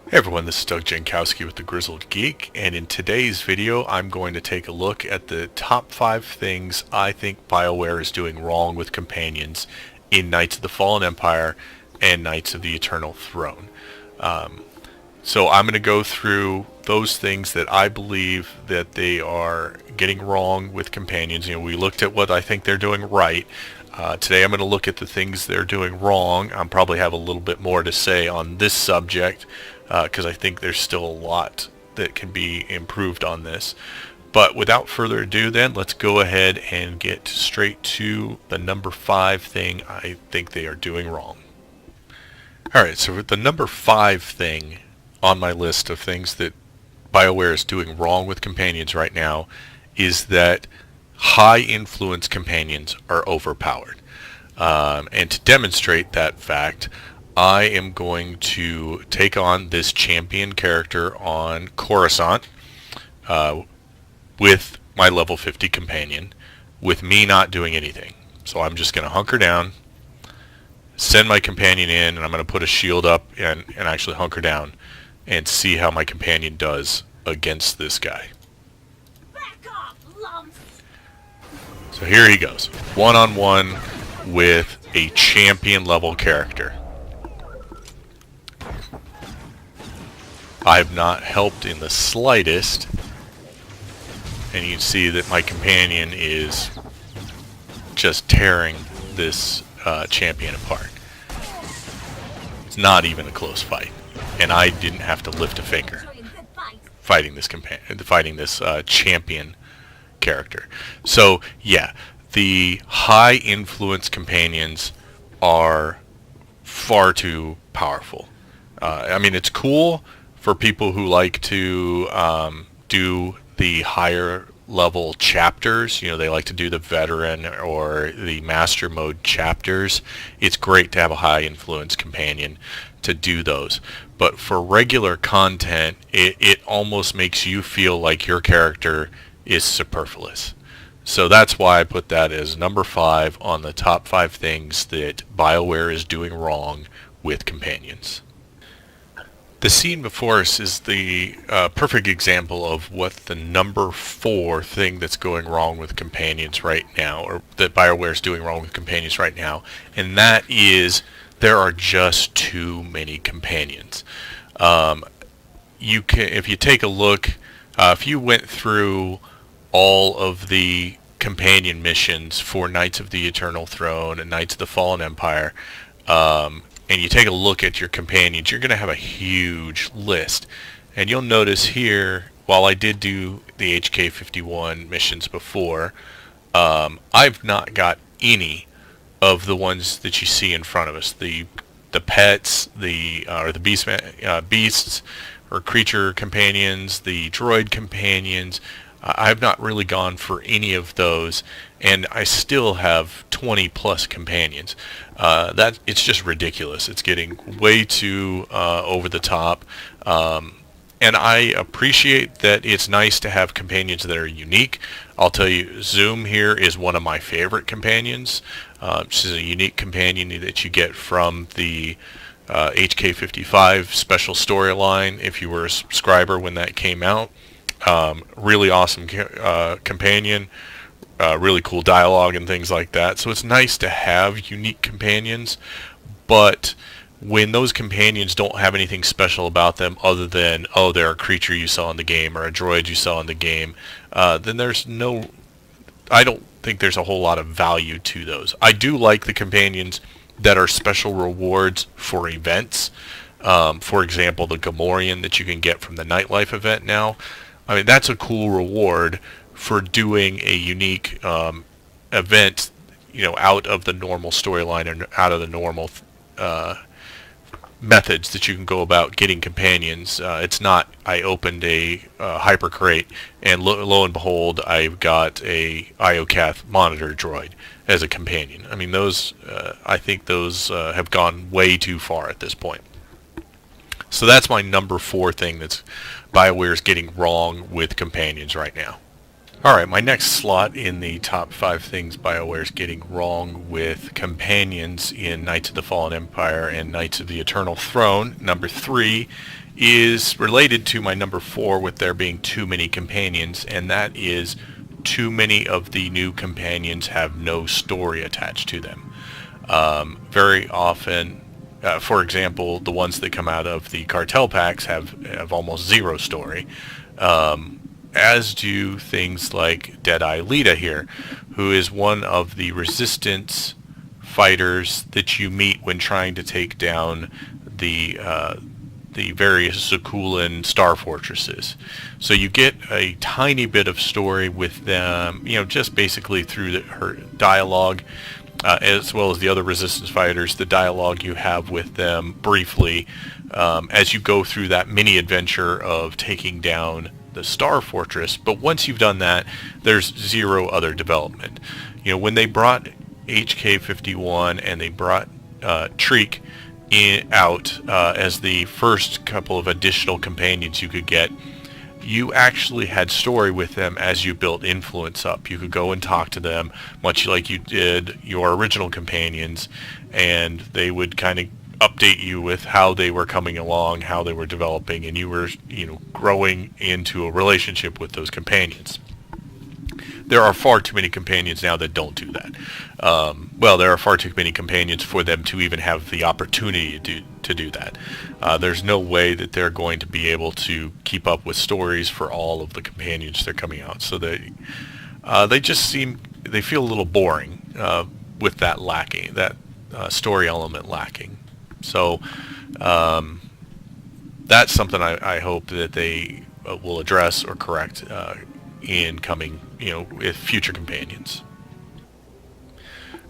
Hey everyone, this is Doug Jankowski with the Grizzled Geek, and in today's video I'm going to take a look at the top 5 things I think Bioware is doing wrong with companions in Knights of the Fallen Empire and Knights of the Eternal Throne. So I'm going to go through those things that I believe that they are getting wrong with companions. We looked at what I think they're doing right. Today I'm going to look at the things they're doing wrong. I'll probably have a little bit more to say on this subject because I think there's still a lot that can be improved on this. But without further ado then, let's go ahead and get straight to the number 5 thing I think they are doing wrong. Alright, so the number 5 thing on my list of things that BioWare is doing wrong with companions right now is that high influence companions are overpowered. And to demonstrate that fact, I am going to take on this champion character on Coruscant with my level 50 companion, with me not doing anything. So I'm just going to hunker down, send my companion in, and I'm going to put a shield up and actually hunker down and see how my companion does against this guy. So here he goes, one-on-one with a champion level character. I have not helped in the slightest, and you can see that my companion is just tearing this champion apart. It's not even a close fight, and I didn't have to lift a finger fighting this champion character. So yeah, the high influence companions are far too powerful. I mean, it's cool for people who like to do the higher level chapters. They like to do the veteran or the master mode chapters. It's great to have a high influence companion to do those. But for regular content, it almost makes you feel like your character is superfluous. So that's why I put that as number 5 on the top 5 things that BioWare is doing wrong with companions. The scene before us is the perfect example of what the number 4 thing that's going wrong with companions right now, or that BioWare is doing wrong with companions right now, and that is there are just too many companions. If you take a look, if you went through all of the companion missions for Knights of the Eternal Throne and Knights of the Fallen Empire, and you take a look at your companions, you're going to have a huge list. And you'll notice here, while I did do the HK51 missions before, I've not got any of the ones that you see in front of us. The pets, or the beasts or creature companions, the droid companions. I've not really gone for any of those, and I still have 20 plus companions. It's just ridiculous. It's getting way too over the top. And I appreciate that it's nice to have companions that are unique. I'll tell you, Zoom here is one of my favorite companions. She's a unique companion that you get from the HK55 special storyline if you were a subscriber when that came out. Really awesome companion, really cool dialogue and things like that. So it's nice to have unique companions, but when those companions don't have anything special about them other than, oh, they're a creature you saw in the game or a droid you saw in the game, then I don't think there's a whole lot of value to those. I do like the companions that are special rewards for events. For example, the Gamorrean that you can get from the Nightlife event now. I mean, that's a cool reward for doing a unique event, out of the normal storyline and out of the normal methods that you can go about getting companions. It's not, I opened a hyper crate and lo and behold, I've got a IOCath monitor droid as a companion. I mean, I think those have gone way too far at this point. So that's my number 4 thing that's BioWare's getting wrong with companions right now. Alright, my next slot in the top 5 things BioWare's getting wrong with companions in Knights of the Fallen Empire and Knights of the Eternal Throne, number 3, is related to my number 4 with there being too many companions, and that is too many of the new companions have no story attached to them. Very often, for example, the ones that come out of the cartel packs have almost zero story, as do things like Deadeye Lita here, who is one of the resistance fighters that you meet when trying to take down the various Zakulan star fortresses. So you get a tiny bit of story with them, just basically through her dialogue, as well as the other resistance fighters, the dialogue you have with them briefly as you go through that mini adventure of taking down the star fortress. But once you've done that, there's zero other development. When they brought HK-51 and they brought Treek out as the first couple of additional companions you could get, you actually had story with them as you built influence up. You could go and talk to them, much like you did your original companions, and they would kind of update you with how they were coming along, how they were developing, and you were, growing into a relationship with those companions. There are far too many companions now that don't do that. There are far too many companions for them to even have the opportunity to do that. There's no way that they're going to be able to keep up with stories for all of the companions that are coming out. So they feel a little boring with that lacking, that story element lacking. So that's something I hope that they will address or correct in coming, with future companions.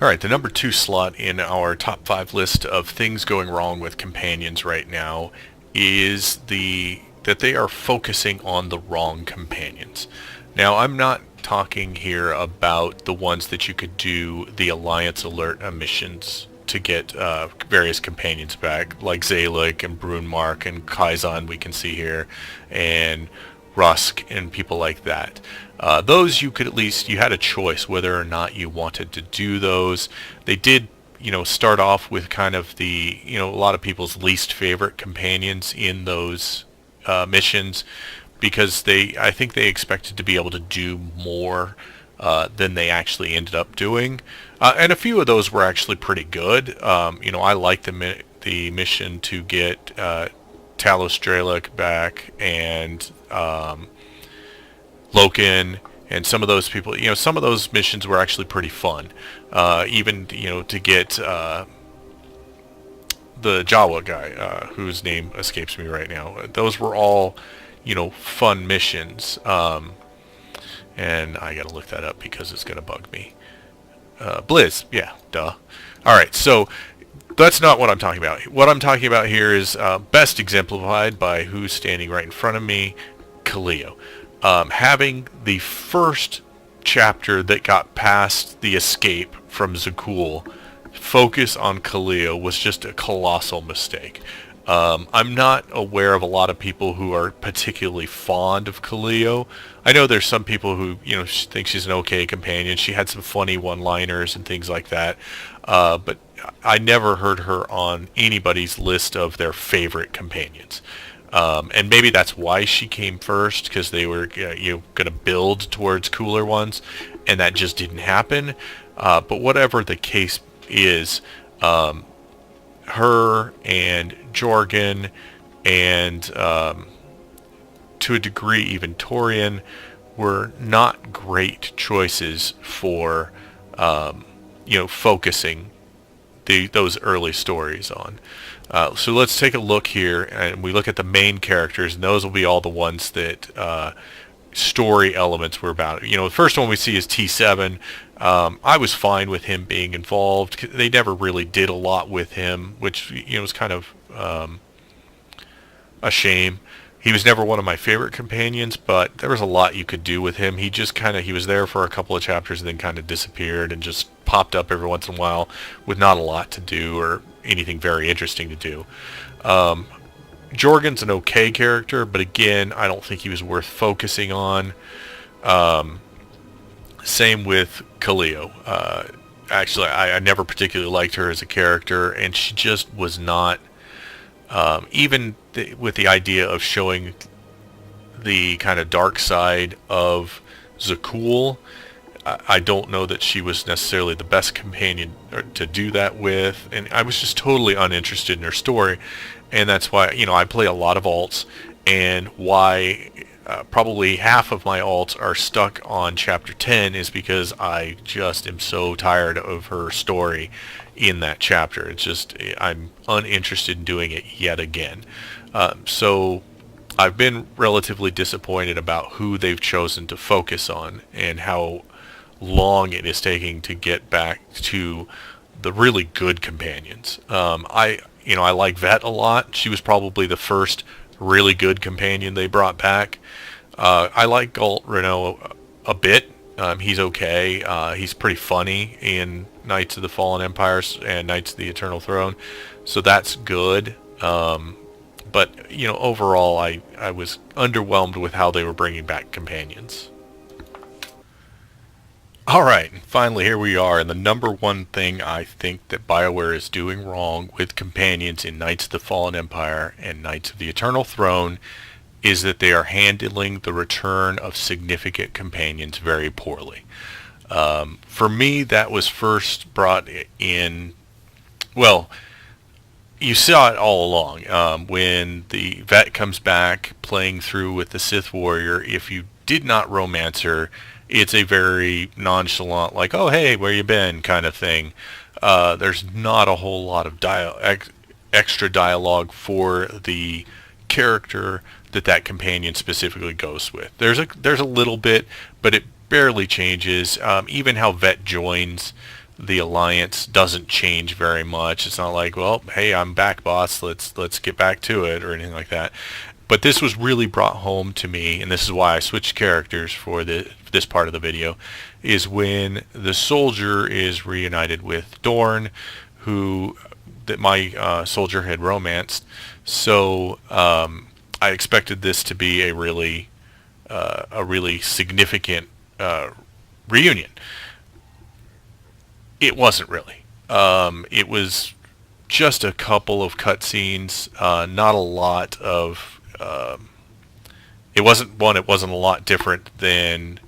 Alright, the number 2 slot in our top 5 list of things going wrong with companions right now is that they are focusing on the wrong companions. Now, I'm not talking here about the ones that you could do the Alliance Alert missions to get various companions back, like Zalik and Brunmark and Kaizen we can see here, and Rusk and people like that. Those you had a choice whether or not you wanted to do those. They did, start off with kind of the, a lot of people's least favorite companions in those missions, because I think they expected to be able to do more than they actually ended up doing. And a few of those were actually pretty good. I liked the mission to get Talos Dralek back and Loken and some of those people. Some of those missions were actually pretty fun. Even to get the Jawa guy, whose name escapes me right now. Those were all fun missions. And I gotta look that up because it's gonna bug me. Blizz, yeah, duh. Alright, so that's not what I'm talking about. What I'm talking about here is best exemplified by who's standing right in front of me, Kaleo. Having the first chapter that got past the escape from Zakul focus on Kaleo was just a colossal mistake. I'm not aware of a lot of people who are particularly fond of Kaleo. I know there's some people who, think she's an okay companion. She had some funny one-liners and things like that. But I never heard her on anybody's list of their favorite companions. And maybe that's why she came first, because they were going to build towards cooler ones, and that just didn't happen. But whatever the case is, her and Jorgen and to a degree even Torian were not great choices for focusing those early stories on. So let's take a look here, and we look at the main characters, and those will be all the ones that story elements were about. The first one we see is T7. I was fine with him being involved. They never really did a lot with him, which was kind of a shame. He was never one of my favorite companions, but there was a lot you could do with him. He just he was there for a couple of chapters and then kind of disappeared and just popped up every once in a while with not a lot to do or anything very interesting to do. Jorgen's an okay character, but again, I don't think he was worth focusing on. Same with Kaleo. Actually, I never particularly liked her as a character, and she just was not Even with the idea of showing the kind of dark side of Zakul, I don't know that she was necessarily the best companion to do that with, and I was just totally uninterested in her story, and that's why, I play a lot of alts, and why probably half of my alts are stuck on chapter 10 is because I just am so tired of her story in that chapter. It's just, I'm uninterested in doing it yet again. So I've been relatively disappointed about who they've chosen to focus on and how long it is taking to get back to the really good companions. I like Vet a lot. She was probably the first really good companion they brought back. I like Galt Renault a bit. He's okay. He's pretty funny in Knights of the Fallen Empires and Knights of the Eternal Throne, so that's good. But overall, I was underwhelmed with how they were bringing back companions. Alright, finally here we are, and the number one thing I think that Bioware is doing wrong with companions in Knights of the Fallen Empire and Knights of the Eternal Throne is that they are handling the return of significant companions very poorly. For me, that was first brought in, well, you saw it all along. When the Vet comes back playing through with the Sith Warrior, if you did not romance her, it's a very nonchalant, like, oh, hey, where you been, kind of thing. There's not a whole lot of extra dialogue for the character that companion specifically goes with. There's a little bit, but it barely changes. Even how Vet joins the Alliance doesn't change very much. It's not like, well, hey, I'm back, boss. Let's get back to it, or anything like that. But this was really brought home to me, and this is why I switched characters for this part of the video, is when the soldier is reunited with Dorn, who that my soldier had romanced. So I expected this to be a really significant reunion. It wasn't really. It was just a couple of cutscenes, not a lot of. It wasn't a lot different than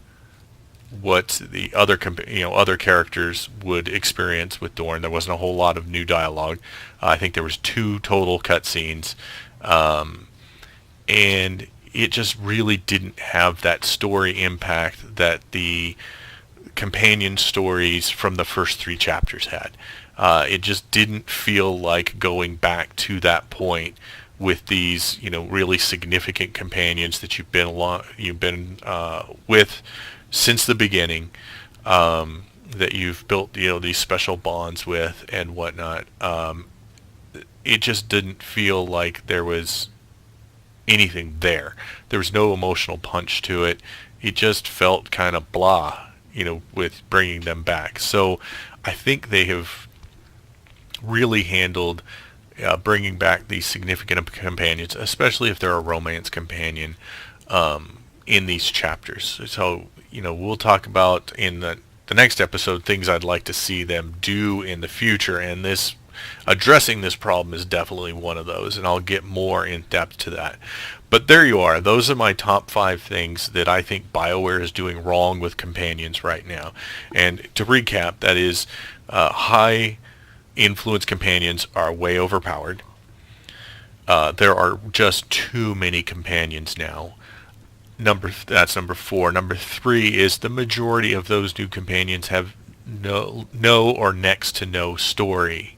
what the other characters would experience with Dorn. There wasn't a whole lot of new dialogue. I think there was 2 total cutscenes, and it just really didn't have that story impact that the companion stories from the first 3 chapters had. It just didn't feel like going back to that point with these, really significant companions that you've been with since the beginning, that you've built, these special bonds with and whatnot. It just didn't feel like there was anything there. There was no emotional punch to it. It just felt kind of blah, with bringing them back. So I think they have really handled bringing back these significant companions, especially if they're a romance companion, in these chapters. So, we'll talk about in the next episode things I'd like to see them do in the future, and addressing this problem is definitely one of those, and I'll get more in depth to that. But there you are. Those are my top 5 things that I think BioWare is doing wrong with companions right now. And to recap, that is, high influence companions are way overpowered. There are just too many companions now. That's number 4. Number 3 is the majority of those new companions have no or next to no story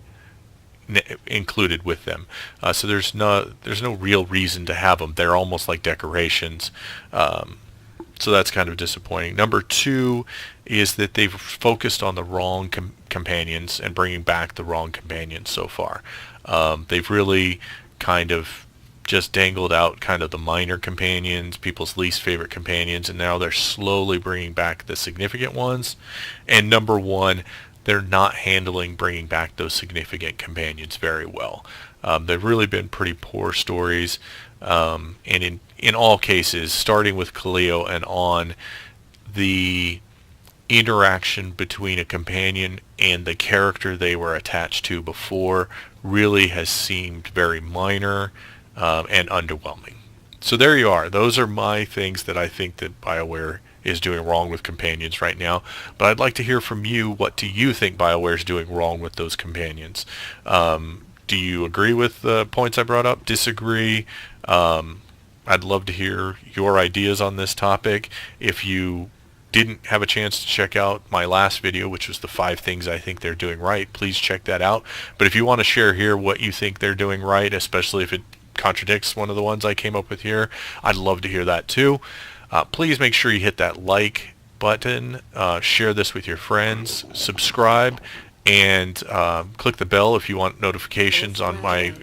included with them. So there's no real reason to have them. They're almost like decorations. So that's kind of disappointing. Number 2 is that they've focused on the wrong companions and bringing back the wrong companions so far. They've really kind of just dangled out kind of the minor companions, people's least favorite companions, and now they're slowly bringing back the significant ones. And number 1, they're not handling bringing back those significant companions very well. They've really been pretty poor stories, and in, in all cases, starting with Kaleo and on, the, interaction between a companion and the character they were attached to before really has seemed very minor and underwhelming. So there you are. Those are my things that I think that BioWare is doing wrong with companions right now. But I'd like to hear from you. What do you think BioWare is doing wrong with those companions? Do you agree with the points I brought up? Disagree? I'd love to hear your ideas on this topic. If you didn't have a chance to check out my last video, which was the 5 things I think they're doing right, please check that out. But if you want to share here what you think they're doing right, especially if it contradicts one of the ones I came up with here, I'd love to hear that too. Please make sure you hit that like button, share this with your friends, subscribe, and click the bell if you want notifications on my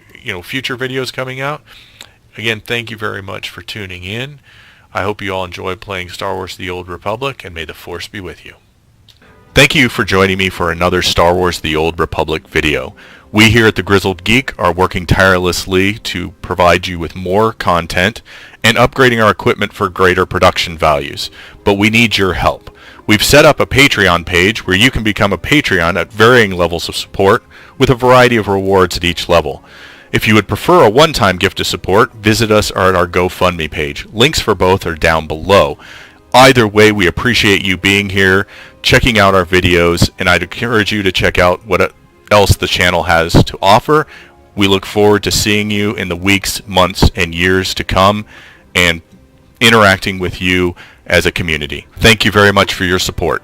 future videos coming out. Again, thank you very much for tuning in. I hope you all enjoy playing Star Wars The Old Republic, and may the Force be with you. Thank you for joining me for another Star Wars The Old Republic video. We here at The Grizzled Geek are working tirelessly to provide you with more content and upgrading our equipment for greater production values, but we need your help. We've set up a Patreon page where you can become a Patreon at varying levels of support with a variety of rewards at each level. If you would prefer a one-time gift of support, visit us at our GoFundMe page. Links for both are down below. Either way, we appreciate you being here, checking out our videos, and I'd encourage you to check out what else the channel has to offer. We look forward to seeing you in the weeks, months, and years to come and interacting with you as a community. Thank you very much for your support.